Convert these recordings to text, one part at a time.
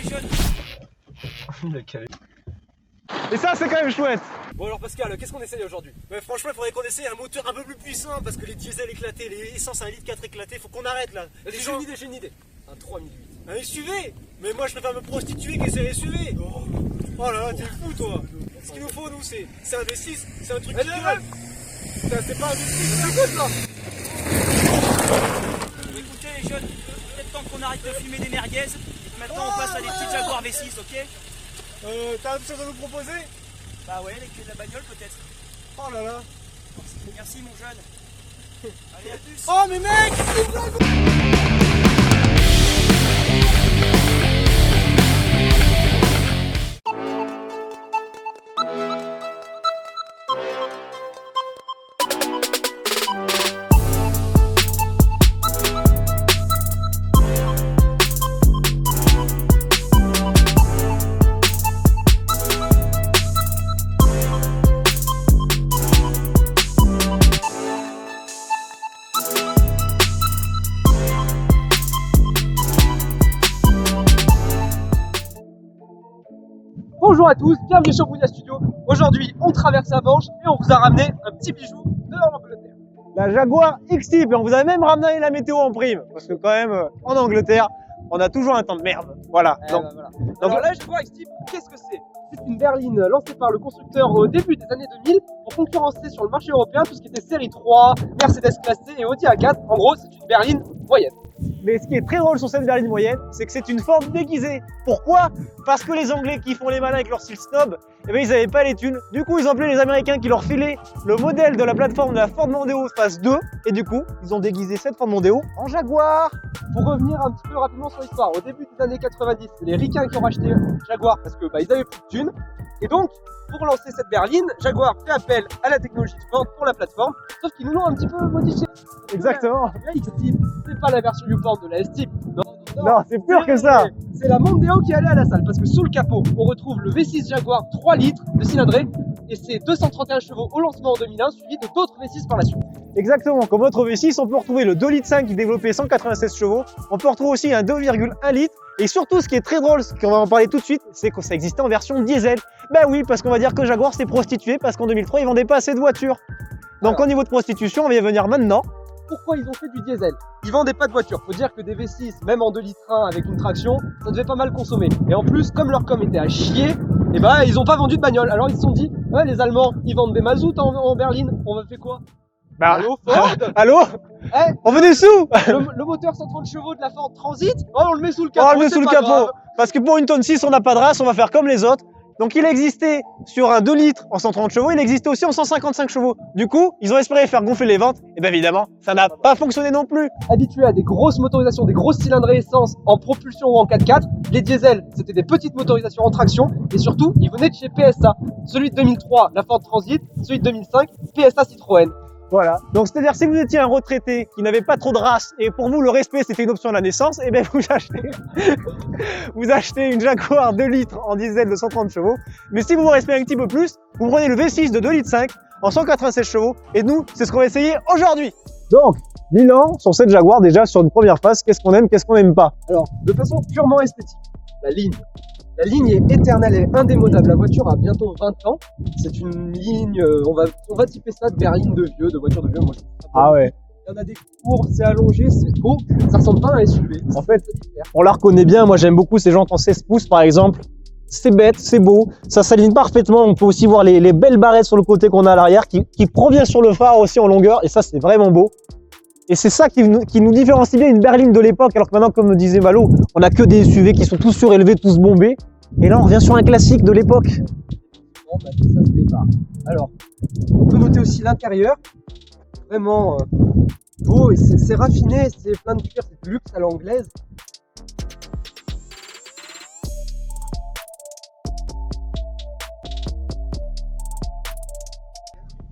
jeunes. Et ça, c'est quand même chouette. Bon alors Pascal, qu'est-ce qu'on essaye aujourd'hui? Franchement, il faudrait qu'on essaye un moteur un peu plus puissant parce que les diesels éclatés, les essences à 1,4 litre éclatés, faut qu'on arrête là. J'ai une idée. Un 3008. Un SUV? Mais moi je préfère me prostituer qu'essayer SUV. Oh là là, t'es fou toi. Ce qu'il nous faut nous, c'est un V6, c'est un truc qui rêve. C'est pas un V6, c'est un gosse là. Écoutez les jeunes, peut-être temps qu'on arrête de fumer des merguez. Maintenant on passe à des petits Jaguar V6, ok? T'as autre chose à nous proposer? Bah ouais, les clés de la bagnole peut-être. Oh là là. Merci mon jeune. Allez, à plus. Oh mais mec, Bonjour à tous, bienvenue sur Bounia Studio. Aujourd'hui, on traverse la Manche et on vous a ramené un petit bijou de l'Angleterre. La Jaguar X-Type, et on vous a même ramené la météo en prime. Parce que quand même, en Angleterre, on a toujours un temps de merde. Voilà. Donc, alors la Jaguar X-Type, qu'est-ce que c'est? C'est une berline lancée par le constructeur au début des années 2000 pour concurrencer sur le marché européen tout ce qui était série 3, Mercedes classée et Audi A4. En gros, c'est une berline moyenne. Mais ce qui est très drôle sur cette berline moyenne, c'est que c'est une Ford déguisée. Pourquoi? Parce que les Anglais qui font les malins avec leur style snob, eh ben, ils n'avaient pas les thunes. Du coup, ils ont appelé les Américains qui leur filaient le modèle de la plateforme de la Ford Mondeo phase 2. Et du coup, ils ont déguisé cette Ford Mondeo en Jaguar. Pour revenir un petit peu rapidement sur l'histoire, au début des années 90, c'est les ricains qui ont racheté Jaguar parce que ils avaient plus de thunes. Et donc, pour lancer cette berline, Jaguar fait appel à la technologie Ford pour la plateforme, sauf qu'ils nous l'ont un petit peu modifié. Exactement. La X-Type, c'est pas la version YouPorn de la S-Type. Non, c'est pur que ça. C'est la Mondeo qui est allée à la salle parce que sous le capot, on retrouve le V6 Jaguar 3 litres de cylindrée et c'est 231 chevaux au lancement en 2001, suivi de d'autres V6 par la suite. Exactement, comme autre V6, on peut retrouver le 2,5 litres qui développait 196 chevaux. On peut retrouver aussi un 2,1 litres. Et surtout, ce qui est très drôle, ce qu'on va en parler tout de suite, c'est que ça existait en version diesel. Ben oui, parce qu'on va dire que Jaguar s'est prostitué parce qu'en 2003, ils vendaient pas assez de voitures. Donc au niveau de prostitution, on va y venir maintenant. Pourquoi ils ont fait du diesel? Ils vendaient pas de voitures. Faut dire que des V6, même en 2 litres 1 avec une traction, ça devait pas mal consommer. Et en plus, comme leur com était à chier, et ils ont pas vendu de bagnole. Alors ils se sont dit, ouais, les Allemands, ils vendent des mazout en berline. On va faire quoi? Allô, Ford. Allô, Eh, on veut des sous. le moteur 130 chevaux de la Ford Transit, on le met sous le capot. On le met sous le capot. Parce que pour une tonne 6, on n'a pas de race, on va faire comme les autres. Donc il existait sur un 2 litres en 130 chevaux, il existait aussi en 155 chevaux. Du coup, ils ont espéré faire gonfler les ventes, et bien évidemment, ça n'a pas fonctionné non plus. Habitués à des grosses motorisations, des grosses cylindrées essence en propulsion ou en 4x4, les diesels, c'était des petites motorisations en traction, et surtout, ils venaient de chez PSA. Celui de 2003, la Ford Transit, celui de 2005, PSA Citroën. Voilà. Donc c'est-à-dire si vous étiez un retraité qui n'avait pas trop de race et pour vous le respect c'était une option à la naissance, et bien vous achetez une Jaguar 2 litres en diesel de 130 chevaux. Mais si vous vous respectez un petit peu plus, vous prenez le V6 de 2 litres 5 en 196 chevaux et nous, c'est ce qu'on va essayer aujourd'hui. Donc, bilan sur cette Jaguar déjà sur une première phase, qu'est-ce qu'on aime, qu'est-ce qu'on n'aime pas? Alors, de façon purement esthétique, la ligne. La ligne est éternelle et indémodable. La voiture a bientôt 20 ans. C'est une ligne, on va typer ça de berline de vieux, de voiture de vieux. Moi, je trouve ça Ah ouais. Il y en a des courbes, c'est allongé, c'est beau. Ça ressemble pas à un SUV. En fait, on la reconnaît bien. Moi, j'aime beaucoup ces jantes en 16 pouces, par exemple. C'est bête, c'est beau. Ça s'aligne parfaitement. On peut aussi voir les belles barrettes sur le côté qu'on a à l'arrière qui provient sur le phare aussi en longueur. Et ça, c'est vraiment beau. Et c'est ça qui nous différencie bien une berline de l'époque, alors que maintenant, comme disait Malo, on a que des SUV qui sont tous surélevés, tous bombés. Et là, on revient sur un classique de l'époque. Bon, c'est ça ce départ. Alors, on peut noter aussi l'intérieur. Vraiment beau, et c'est raffiné, c'est plein de cuir, c'est de luxe à l'anglaise.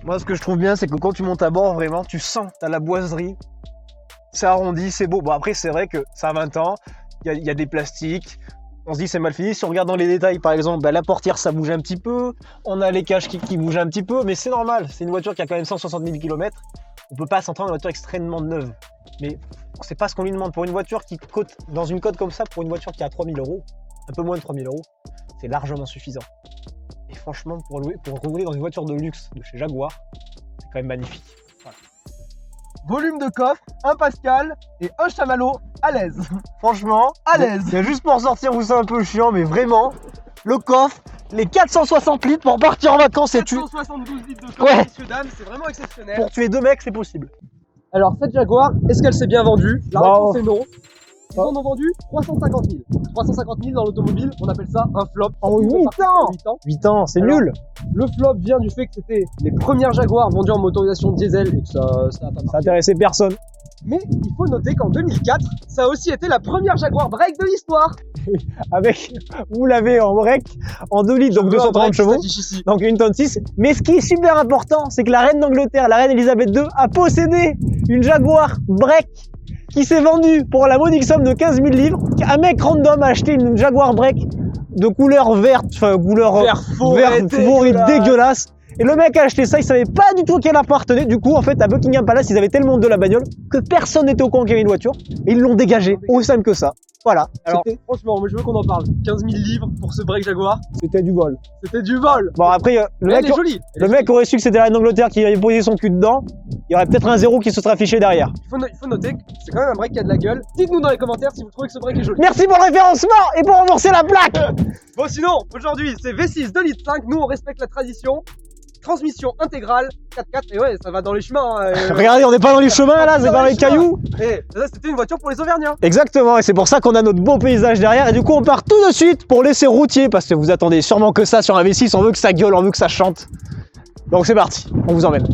Moi, ce que je trouve bien, c'est que quand tu montes à bord, vraiment, tu sens, tu as la boiserie. C'est arrondi, c'est beau. Bon, après, c'est vrai que ça a 20 ans, il y a des plastiques. On se dit c'est mal fini. Si on regarde dans les détails, par exemple, la portière ça bouge un petit peu, on a les caches qui bougent un petit peu, mais c'est normal. C'est une voiture qui a quand même 160 000 km. On peut pas s'entendre une voiture extrêmement neuve. Mais c'est pas ce qu'on lui demande pour une voiture qui cote dans une cote comme ça, pour une voiture qui a 3 000 €. un peu moins de 3000 €, c'est largement suffisant. Et franchement, pour rouler dans une voiture de luxe de chez Jaguar, c'est quand même magnifique. Voilà. Volume de coffre, 1 Pascal et un chamallow à l'aise. Franchement, À l'aise. c'est juste pour sortir où c'est un peu chiant, mais vraiment, le coffre, les 460 litres pour partir en vacances et tuer. 472 litres de coffre, Ouais. messieurs, dames, c'est vraiment exceptionnel. Pour tuer 2 mecs, c'est possible. Alors, cette Jaguar, est-ce qu'elle s'est bien vendue? La Wow. réponse est non. Ils en ont vendu 350 000. 350 000 dans l'automobile, on appelle ça un flop. En Surtout 8 parce que ans. en 8 ans. 8 ans, c'est Alors, nul. Le flop vient du fait que c'était les premières Jaguars vendues en motorisation diesel et que ça a pas marché. Ça intéressait personne. Mais il faut noter qu'en 2004, ça a aussi été la première Jaguar break de l'histoire. Avec, vous l'avez en break, en 2 litres, donc 230 chevaux. Ici. Donc une tonne 6. Mais ce qui est super important, c'est que la reine d'Angleterre, la reine Elisabeth II, a possédé une Jaguar break qui s'est vendue pour la modique somme de 15 000 livres. Un mec random a acheté une Jaguar break de couleur verte, enfin couleur Vert forêt, dégueulasse. Et le mec a acheté ça, il savait pas du tout à qui elle appartenait. Du coup, en fait, à Buckingham Palace, ils avaient tellement de la bagnole que personne n'était au courant qu'il y avait une voiture. Et ils l'ont dégagée, aussi simple que ça. Voilà. Alors, franchement, moi je veux qu'on en parle. 15 000 livres pour ce break Jaguar, C'était du vol. c'était du vol. Bon, après, Mais elle est jolie. le mec aurait su que c'était la reine d'Angleterre qui avait posé son cul dedans. Il y aurait peut-être un 0 qui se serait affiché derrière. Il faut noter que c'est quand même un break qui a de la gueule. Dites-nous dans les commentaires si vous trouvez que ce break est joli. Merci pour le référencement et pour rembourser la plaque. Bon, sinon, aujourd'hui, c'est V6 2 litres 5. Nous, on respecte la tradition. Transmission intégrale 4x4. Et ouais, ça va dans les chemins. Hein, Regardez, on n'est pas dans les chemins là, c'est Dans pas les les cailloux. Et ça, c'était une voiture pour les Auvergnats. Exactement, et c'est pour ça qu'on a notre beau paysage derrière. Et du coup, on part tout de suite pour l'essai routier parce que vous attendez sûrement que ça sur un V6. On veut que ça gueule, on veut que ça chante. Donc c'est parti, on vous emmène.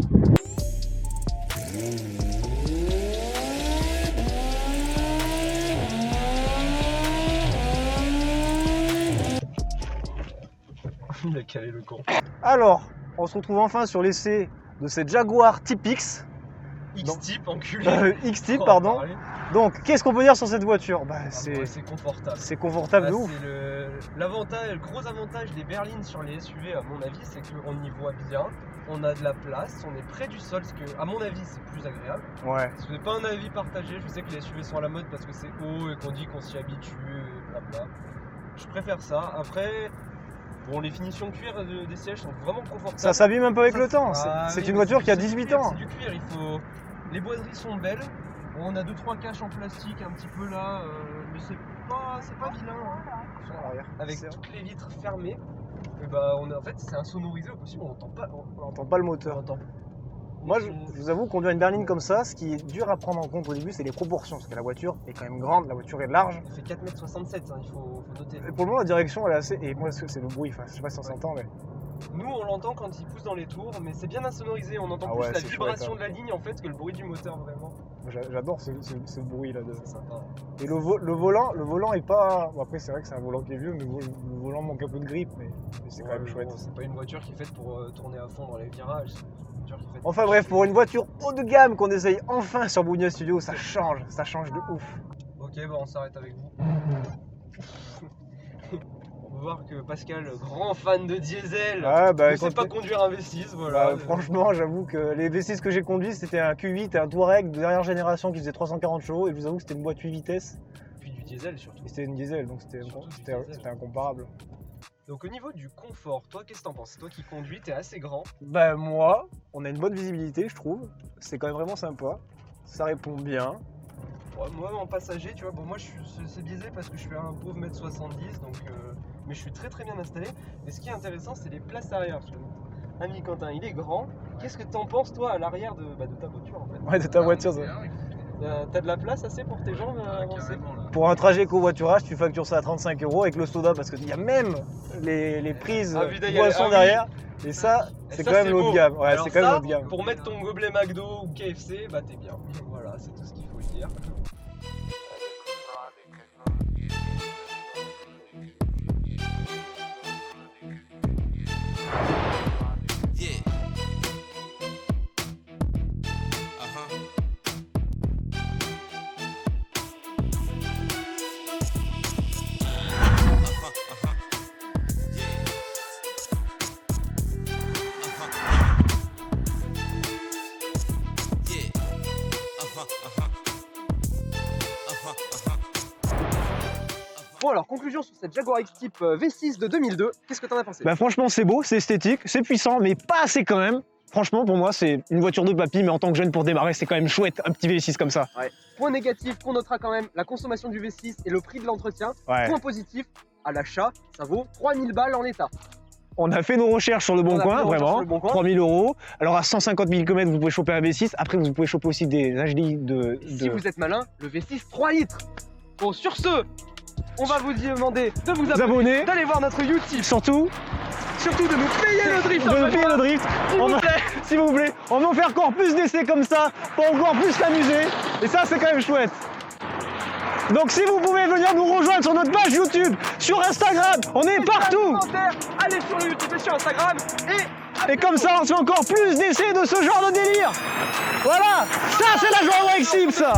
Il a calé le con. Alors, on se retrouve enfin sur l'essai de cette Jaguar Type X. X-Type, enculé. X-Type, Oh, pardon. parler. Donc, qu'est-ce qu'on peut dire sur cette voiture? Bah, C'est confortable. c'est confortable de Ah, ouf. le gros avantage des berlines sur les SUV, à mon avis, c'est qu'on y voit bien, on a de la place, on est près du sol, ce que, à mon avis, c'est plus agréable. Ouais. Ce n'est pas un avis partagé, je sais que les SUV sont à la mode parce que c'est haut et qu'on dit qu'on s'y habitue, et blabla. Je préfère ça. Après, bon, les finitions cuir des sièges sont vraiment confortables. Ça s'abîme un peu avec le temps. Ah, C'est oui, une mais voiture c'est qui a du 18 cuir, ans. C'est du cuir, il faut. Les boiseries sont belles. Bon, on a 2-3 caches en plastique un petit peu là, mais c'est pas vilain. Hein. Avec C'est- toutes les vitres fermées, et bah, en fait, c'est insonorisé au possible, on n'entend pas. On n'entend pas le moteur. On entend. Moi, je vous avoue, conduire une berline comme ça, ce qui est dur à prendre en compte au début, c'est les proportions. Parce que la voiture est quand même grande, la voiture est large. Il fait 4,67 m, hein, il faut noter. Et pour le moment, la direction, elle est assez. Et moi, c'est le bruit, enfin, je sais pas si on s'entend, mais. Nous, on l'entend quand il pousse dans les tours, mais c'est bien insonorisé. On entend Ah plus ouais, la c'est vibration chouette, de la ligne en fait que le bruit du moteur vraiment. J'adore ce bruit là. C'est sympa. Et le volant est pas. Bon, après, c'est vrai que c'est un volant qui est vieux, mais le volant manque un peu de grip, mais c'est quand même Ouais, chouette. bon, c'est pas une voiture qui est faite pour tourner à fond dans les virages. C'est une voiture qui est faite Enfin pour- bref, pour une voiture haut de gamme qu'on essaye enfin sur Bougna Studio, ça change de ouf. Ok, bon, on s'arrête avec vous. On peut voir que Pascal, grand fan de diesel, Ouais, bah, ne sait quand pas t'es- conduire un V6, voilà. Bah, franchement, j'avoue que les V6 que j'ai conduits, c'était un Q8 et un Touareg de dernière génération qui faisait 340 chevaux, et je vous avoue que c'était une boîte 8 vitesses, Puis du diesel surtout. et c'était une diesel, donc c'était Surtout du diesel. incomparable. Donc au niveau du confort, toi qu'est-ce que t'en penses? C'est toi qui conduis, t'es assez grand. Bah moi, on a une bonne visibilité, je trouve. C'est quand même vraiment sympa. Ça répond bien. Ouais, moi en passager, tu vois, bon moi c'est biaisé parce que je suis un pauvre 1m70, donc mais je suis très très bien installé. Mais ce qui est intéressant, c'est les places arrière. Tu vois. Ami Quentin, il est grand. Qu'est-ce que t'en penses toi à l'arrière de ta voiture en fait? Ouais, de ta voiture. ça. T'as de la place assez pour tes jambes avancées? Pour un trajet covoiturage, tu factures ça à 35 € avec le soda, parce qu'il y a même les prises Ah oui, boissons oui. derrière. Et ça, Et c'est ça, quand même c'est l'autre beau. gamme. Ouais, Alors c'est quand même ça, l'autre gamme. pour mettre ton gobelet McDo ou KFC, bah t'es bien. Voilà, c'est tout ce qu'il faut dire. Yeah. Uh-huh. Yeah. alors conclusion sur cette Jaguar X-Type V6 de 2002, qu'est-ce que t'en as pensé? Bah franchement c'est beau, c'est esthétique, c'est puissant, mais pas assez quand même. Franchement pour moi c'est une voiture de papy, mais en tant que jeune pour démarrer c'est quand même chouette, un petit V6 comme ça. Ouais. Point négatif qu'on notera quand même, la consommation du V6 et le prix de l'entretien. Ouais. Point positif, à l'achat, ça vaut 3000 balles en état. On a fait nos recherches sur le Bon Coin, vraiment, 3000 €. Alors à 150 000 km vous pouvez choper un V6, après vous pouvez choper aussi des HDI de... Si vous êtes malin, le V6 3 litres. Bon sur ce, on va vous demander de vous abonner, d'aller voir notre YouTube. Surtout Surtout de nous payer le drift. de nous payer le drift, s'il vous plaît. On va en faire encore plus d'essais comme ça, pour encore plus s'amuser. Et ça c'est quand même chouette. Donc si vous pouvez venir nous rejoindre sur notre page YouTube, sur Instagram, on est partout. Allez sur le YouTube et sur Instagram Et comme ça on se fait encore plus d'essais de ce genre de délire. Voilà, ça c'est la Jaguar X-Type ça.